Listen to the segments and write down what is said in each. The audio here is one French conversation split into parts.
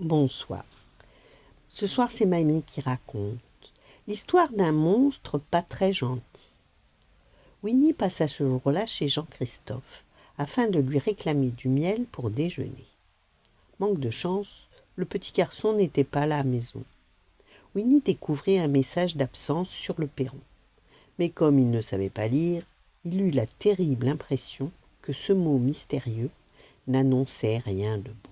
Bonsoir. Ce soir, c'est Mamie qui raconte l'histoire d'un monstre pas très gentil. Winnie passa ce jour-là chez Jean-Christophe afin de lui réclamer du miel pour déjeuner. Manque de chance, le petit garçon n'était pas à la maison. Winnie découvrit un message d'absence sur le perron. Mais comme il ne savait pas lire, il eut la terrible impression que ce mot mystérieux n'annonçait rien de bon.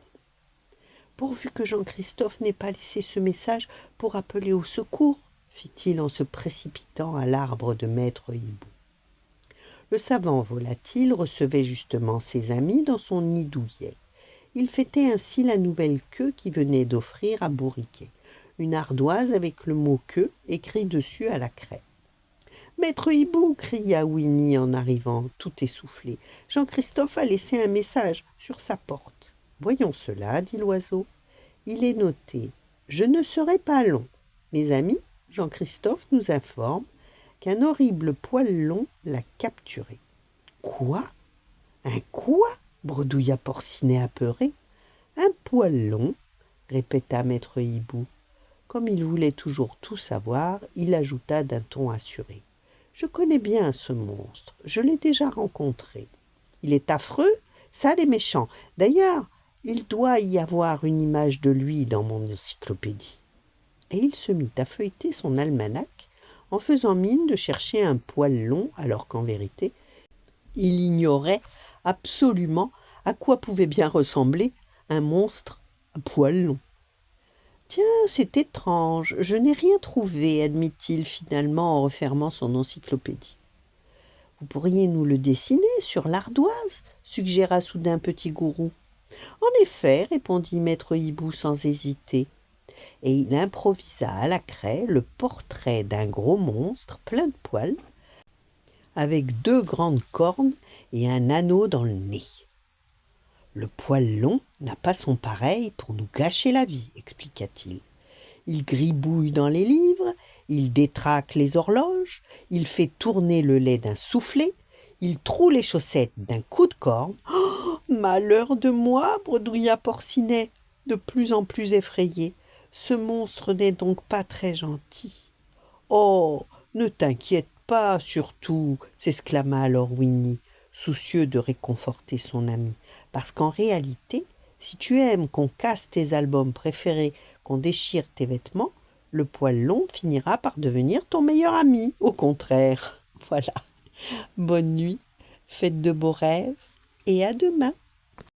Pourvu que Jean-Christophe n'ait pas laissé ce message pour appeler au secours, fit-il en se précipitant à l'arbre de maître Hibou. Le savant volatile recevait justement ses amis dans son nid douillet. Il fêtait ainsi la nouvelle queue qui venait d'offrir à Bourriquet, une ardoise avec le mot queue écrit dessus à la craie. « Maître Hibou !» cria Winnie en arrivant, tout essoufflé. « Jean-Christophe a laissé un message sur sa porte. »« Voyons cela, » dit l'oiseau. « Il est noté. Je ne serai pas long. Mes amis, Jean-Christophe nous informe qu'un horrible poil long l'a capturé. »« Quoi ? Un quoi ?» bredouilla Porcinet apeuré. « Un poil long, » répéta maître Hibou. Comme il voulait toujours tout savoir, il ajouta d'un ton assuré. « Je connais bien ce monstre, je l'ai déjà rencontré. Il est affreux, sale et méchant. D'ailleurs, il doit y avoir une image de lui dans mon encyclopédie. » Et il se mit à feuilleter son almanach en faisant mine de chercher un poil long, alors qu'en vérité, il ignorait absolument à quoi pouvait bien ressembler un monstre à poil long. « Tiens, c'est étrange, je n'ai rien trouvé, admit-il finalement en refermant son encyclopédie. « Vous pourriez nous le dessiner sur l'ardoise, suggéra soudain Petit Gourou. « En effet, répondit maître Hibou sans hésiter, et il improvisa à la craie le portrait d'un gros monstre plein de poils, avec 2 grandes cornes et un anneau dans le nez. « Le poil long n'a pas son pareil pour nous gâcher la vie, expliqua-t-il. Il gribouille dans les livres, il détraque les horloges, il fait tourner le lait d'un soufflet, il troue les chaussettes d'un coup de corne. « Oh, malheur de moi !» bredouilla Porcinet, de plus en plus effrayé. « Ce monstre n'est donc pas très gentil. »« Oh, ne t'inquiète pas, surtout !» s'exclama alors Winnie, soucieux de réconforter son ami. « Parce qu'en réalité, si tu aimes qu'on casse tes albums préférés, qu'on déchire tes vêtements, le poil long finira par devenir ton meilleur ami, au contraire. » Voilà. Bonne nuit, faites de beaux rêves et à demain.